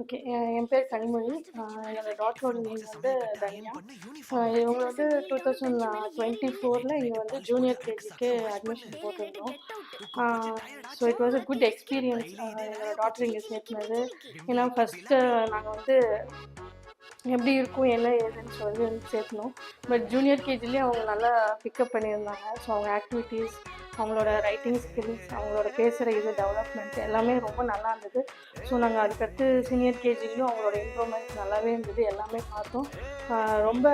Okay. என் பேர் கனிமொழி. என்னோட டாட்டரோட name வந்து தன்யா. இவங்க வந்து 2024ல இங்க வந்து ஜூனியர் கேஜிக்கு அட்மிஷன் போட்டிருந்தோம். So it was a good experience என்னோட டாட்டர் இங்கே சேர்த்துனது. ஏன்னா ஃபஸ்ட்டு நாங்கள் வந்து எப்படி இருக்கும் என்ன ஏதுன்னு சொல்லி வந்து சேர்த்தணும். பட் ஜூனியர் கேஜிலேயே அவங்க நல்லா பிக்கப் பண்ணியிருந்தாங்க. ஸோ அவங்க ஆக்டிவிட்டீஸ், அவங்களோட ரைட்டிங் ஸ்கில்ஸ், அவங்களோட பேசுகிற இது டெவலப்மெண்ட் எல்லாமே ரொம்ப நல்லா இருந்தது. ஸோ நாங்கள் அதுக்கடுத்து சீனியர் கேஜிலையும் அவங்களோட இம்ப்ரூவ்மெண்ட்ஸ் நல்லாவே இருந்தது. எல்லாமே பார்த்தோம். ரொம்ப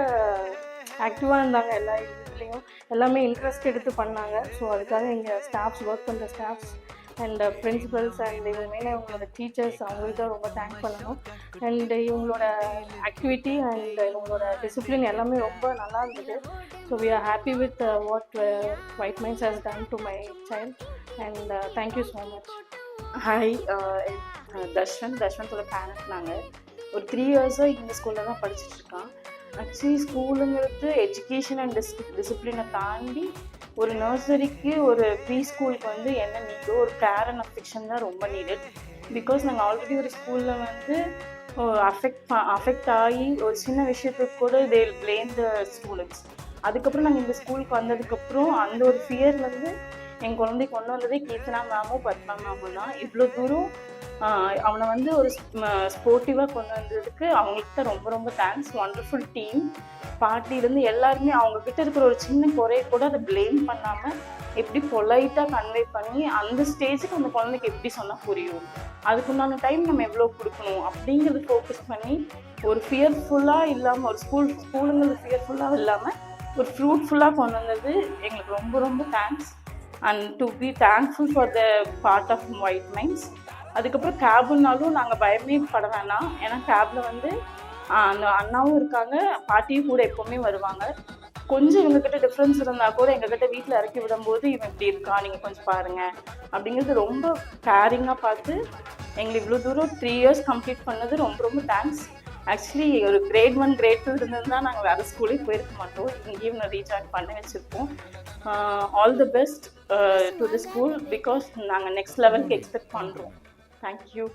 ஆக்டிவாக இருந்தாங்க எல்லா இதுலேயும். எல்லாமே இன்ட்ரெஸ்ட் எடுத்து பண்ணாங்க. ஸோ அதுக்காக எங்கள் ஸ்டாஃப்ஸ், ஒர்க் பண்ணுற ஸ்டாஃப்ஸ் அண்ட் பிரின்சிபல்ஸ் அண்ட் இவங்க மேலே இவங்களோட டீச்சர்ஸ் அவங்களுக்கு தான் ரொம்ப தேங்க் பண்ணணும். அண்ட் இவங்களோட ஆக்டிவிட்டி அண்ட் இவங்களோட டிசிப்ளின் எல்லாமே ரொம்ப நல்லா இருந்தது. So we are happy with what white minds has done to my child and thank you so much. Hi, தஷ்வந்தோட பேரண்ட். நாங்கள் ஒரு 3 இயர்ஸாக இந்த ஸ்கூலில் தான் படிச்சுட்ருக்கான். ஆக்சுவலி ஸ்கூலுங்கிறது எஜுகேஷன் அண்ட் டிசிப்ளினை தாண்டி ஒரு நர்சரிக்கு ஒரு ப்ரீ ஸ்கூலுக்கு வந்து என்ன நீடோ ஒரு கேர் அண்ட் அஃபெக்ஷன் தான் ரொம்ப நீடட். பிகாஸ் நாங்கள் ஆல்ரெடி ஒரு ஸ்கூலில் வந்து அஃபெக்ட் ஆகி ஒரு சின்ன விஷயத்துக்கு கூட தே பிளேம் த ஸ்டூடெண்ட்ஸ். அதுக்கப்புறம் நாங்கள் இந்த ஸ்கூலுக்கு வந்ததுக்கப்புறம் அந்த ஒரு ஃபியர் வந்து என் குழந்தை கொண்டு வந்ததே கீர்த்தனா மேமும் பத்மா மேமும் தான். இவ்வளோ தூரம் அவனை வந்து ஒரு ஸ்போர்ட்டிவாக கொண்டு வந்ததுக்கு அவங்களுக்கு தான் ரொம்ப ரொம்ப தேங்க்ஸ். Wonderful team. பாட்டிலேருந்து எல்லாருமே அவங்கக்கிட்ட இருக்கிற ஒரு சின்ன குறைய கூட அதை பிளேம் பண்ணாமல் எப்படி பொலைட்டாக கன்வே பண்ணி அந்த ஸ்டேஜுக்கு அந்த குழந்தைக்கு எப்படி சொன்னால் புரியும், அதுக்குண்டான டைம் நம்ம எவ்வளோ கொடுக்கணும் அப்படிங்கிறது ஃபோக்கஸ் பண்ணி ஒரு ஃபியர்ஃபுல்லாக இல்லாமல் ஒரு ஸ்கூலுங்கிறது ஃபியர்ஃபுல்லாக இல்லாமல் ஒரு ஃப்ரூட்ஃபுல்லாக கொண்டு வந்தது எங்களுக்கு ரொம்ப ரொம்ப thanks. And to be thankful for the part of white mines. அதுக்கப்புறம் கேபுன்னாலும் நாங்கள் பயமே பட வேணாம். ஏன்னா கேபில் வந்து அந்த அண்ணாவும் இருக்காங்க, பாட்டியும் கூட எப்போவுமே வருவாங்க. கொஞ்சம் இவங்ககிட்ட டிஃப்ரென்ஸ் இருந்தால் கூட எங்ககிட்ட வீட்டில் இறக்கி விடும்போது இவன் இப்படி இருக்கான், நீங்கள் கொஞ்சம் பாருங்கள் அப்படிங்கிறது ரொம்ப கேரிங்காக பார்த்து எங்களை இவ்வளோ தூரம் 3 இயர்ஸ் கம்ப்ளீட் பண்ணது ரொம்ப ரொம்ப தேங்க்ஸ். ஆக்சுவலி ஒரு grade 1 grade 2 இருந்ததுன்னா நாங்கள் வேறு ஸ்கூலே போயிருக்க மாட்டோம். இங்கேயும் நான் ரீஜாயின் பண்ண வச்சுருப்போம். All the best to the school because நாங்கள் நெக்ஸ்ட் லெவலுக்கு எக்ஸ்பெக்ட் பண்ணுறோம். தேங்க்யூ.